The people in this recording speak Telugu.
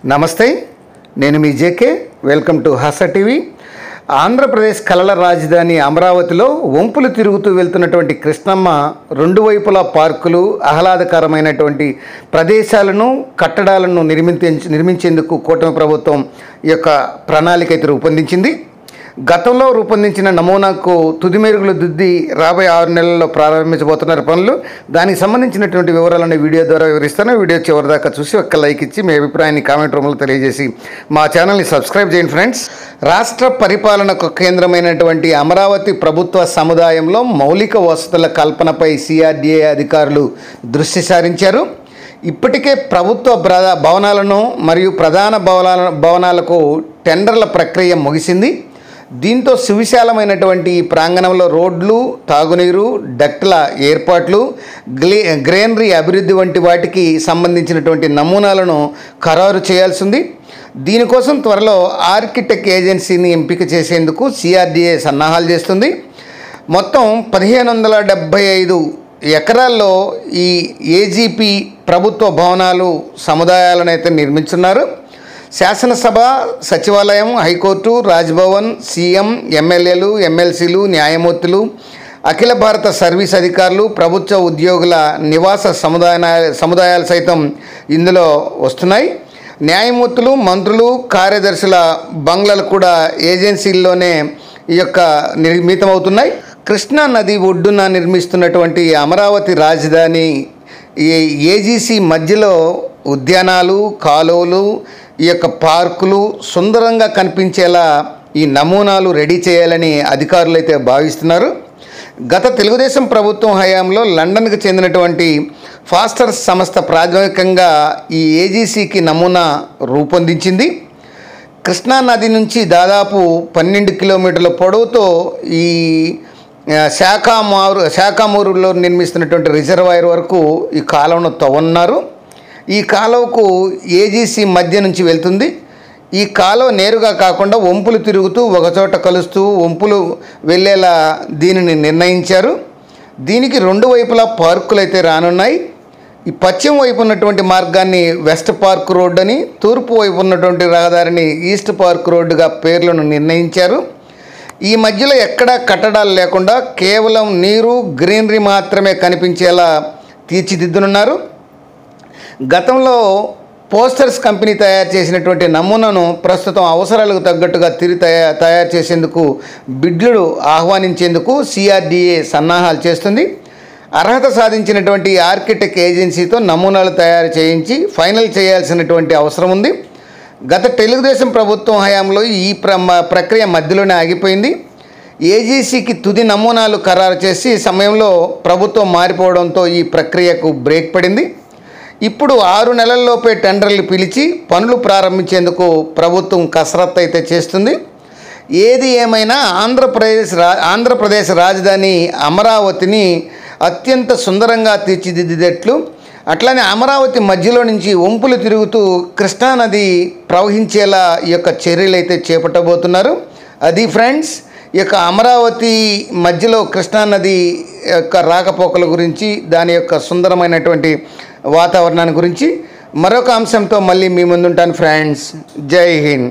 నమస్తే, నేను మీ JK. Welcome to Hasa TV. Andhra Pradesh కళల రాజధాని అమరావతిలో వంపులు తిరుగుతూ వెళ్తున్నటువంటి కృష్ణమ్మ రెండు వైపులా పార్కులు, ఆహ్లాదకరమైనటువంటి ప్రదేశాలను, కట్టడాలను నిర్మించేందుకు కూటమి ప్రభుత్వం ఈ యొక్క ప్రణాళిక అయితే రూపొందించింది. గతంలో రూపొందించిన నమూనాకు తుది మెరుగులు దిద్ది రాబోయే 6 నెలల్లో ప్రారంభించబోతున్నారు పనులు. దానికి సంబంధించినటువంటి వివరాలను వీడియో ద్వారా వివరిస్తాను. వీడియో చివరి దాకా చూసి ఒక్క లైక్ ఇచ్చి మీ అభిప్రాయాన్ని కామెంట్ రూపంలో తెలియజేసి మా ఛానల్ని సబ్స్క్రైబ్ చేయండి ఫ్రెండ్స్. రాష్ట్ర పరిపాలనకు కేంద్రమైనటువంటి అమరావతి ప్రభుత్వ సముదాయంలో మౌలిక వసతుల కల్పనపై సిఆర్డీఏ అధికారులు దృష్టి సారించారు. ఇప్పటికే ప్రభుత్వ భవనాలను మరియు ప్రధాన భవనాలకు టెండర్ల ప్రక్రియ ముగిసింది. దీంతో సువిశాలమైనటువంటి ఈ ప్రాంగణంలో రోడ్లు, తాగునీరు, డక్ట్ల ఏర్పాట్లు, గ్రీనరీ అభివృద్ధి వంటి వాటికి సంబంధించినటువంటి నమూనాలను ఖరారు చేయాల్సి ఉంది. దీనికోసం త్వరలో ఆర్కిటెక్ట్ ఏజెన్సీని ఎంపిక చేసేందుకు సిఆర్డీఏ సన్నాహాలు చేస్తుంది. మొత్తం 1575 ఎకరాల్లో ఈ ఏజీపీ ప్రభుత్వ భవనాలు, సముదాయాలను అయితే నిర్మించున్నారు. శాసనసభ, సచివాలయం, హైకోర్టు, రాజ్భవన్, సీఎం, ఎమ్మెల్యేలు, ఎమ్మెల్సీలు, న్యాయమూర్తులు, అఖిల భారత సర్వీస్ అధికారులు, ప్రభుత్వ ఉద్యోగుల నివాస సముదాయాలు సైతం ఇందులో వస్తున్నాయి. న్యాయమూర్తులు, మంత్రులు, కార్యదర్శుల బంగ్లాలు కూడా ఏజెన్సీల్లోనే ఈ యొక్క నిర్మితమవుతున్నాయి. కృష్ణా నది ఒడ్డున నిర్మిస్తున్నటువంటి అమరావతి రాజధాని ఏజీసీ మధ్యలో ఉద్యానాలు, కాలువలు, ఈ యొక్క పార్కులు సుందరంగా కనిపించేలా ఈ నమూనాలు రెడీ చేయాలని అధికారులు అయితే భావిస్తున్నారు. గత తెలుగుదేశం ప్రభుత్వం హయాంలో లండన్కు చెందినటువంటి ఫాస్టర్ సంస్థ ప్రాథమికంగా ఈ ఏజీసీకి నమూనా రూపొందించింది. కృష్ణా నది నుంచి దాదాపు 12 కిలోమీటర్ల పొడవుతో ఈ శాఖామూరులో నిర్మిస్తున్నటువంటి రిజర్వాయర్ వరకు ఈ కాలువను తవ్వనున్నారు. ఈ కాలువకు ఏజీసీ మధ్య నుంచి వెళ్తుంది. ఈ కాలువ నేరుగా కాకుండా వంపులు తిరుగుతూ ఒకచోట కలుస్తూ వంపులు వెళ్ళేలా దీనిని నిర్ణయించారు. దీనికి 2 వైపులా పార్కులు అయితే రానున్నాయి. ఈ పశ్చిమ వైపు ఉన్నటువంటి మార్గాన్ని వెస్ట్ పార్క్ రోడ్ అని, తూర్పు వైపు ఉన్నటువంటి రహదారిని ఈస్ట్ పార్క్ రోడ్డుగా పేర్లను నిర్ణయించారు. ఈ మధ్యలో ఎక్కడా కట్టడాలు లేకుండా కేవలం నీరు, గ్రీనరీ మాత్రమే కనిపించేలా తీర్చిదిద్దనున్నారు. గతంలో పోస్టర్స్ కంపెనీ తయారు చేసినటువంటి నమూనాను ప్రస్తుతం అవసరాలకు తగ్గట్టుగా తయారు చేసేందుకు బిడ్లు ఆహ్వానించేందుకు సిఆర్డీఏ సన్నాహాలు చేస్తుంది. అర్హత సాధించినటువంటి ఆర్కిటెక్ట్ ఏజెన్సీతో నమూనాలు తయారు చేయించి ఫైనల్ చేయాల్సినటువంటి అవసరం ఉంది. గత తెలుగుదేశం ప్రభుత్వం హయాంలో ఈ ప్రక్రియ మధ్యలోనే ఆగిపోయింది. ఏజీసీకి తుది నమూనాలు ఖరారు చేసి సమయంలో ప్రభుత్వం మారిపోవడంతో ఈ ప్రక్రియకు బ్రేక్ పడింది. ఇప్పుడు 6 నెలల్లోపే టెండర్లు పిలిచి పనులు ప్రారంభించేందుకు ప్రభుత్వం కసరత్తు అయితే చేస్తుంది. ఏది ఏమైనా ఆంధ్రప్రదేశ్ రాజధాని అమరావతిని అత్యంత సుందరంగా తీర్చిదిద్దేట్లు, అట్లనే అమరావతి మధ్యలో నుంచి వంపులు తిరుగుతూ కృష్ణానది ప్రవహించేలా ఈ యొక్క చర్యలు అయితే చేపట్టబోతున్నారు. అది ఫ్రెండ్స్, ఈ యొక్క అమరావతి మధ్యలో కృష్ణానది యొక్క రాకపోకల గురించి, దాని యొక్క సుందరమైనటువంటి వాతావరణాన్ని గురించి మరొక అంశంతో మళ్ళీ మీ ముందుంటాను ఫ్రెండ్స్. జై హింద్.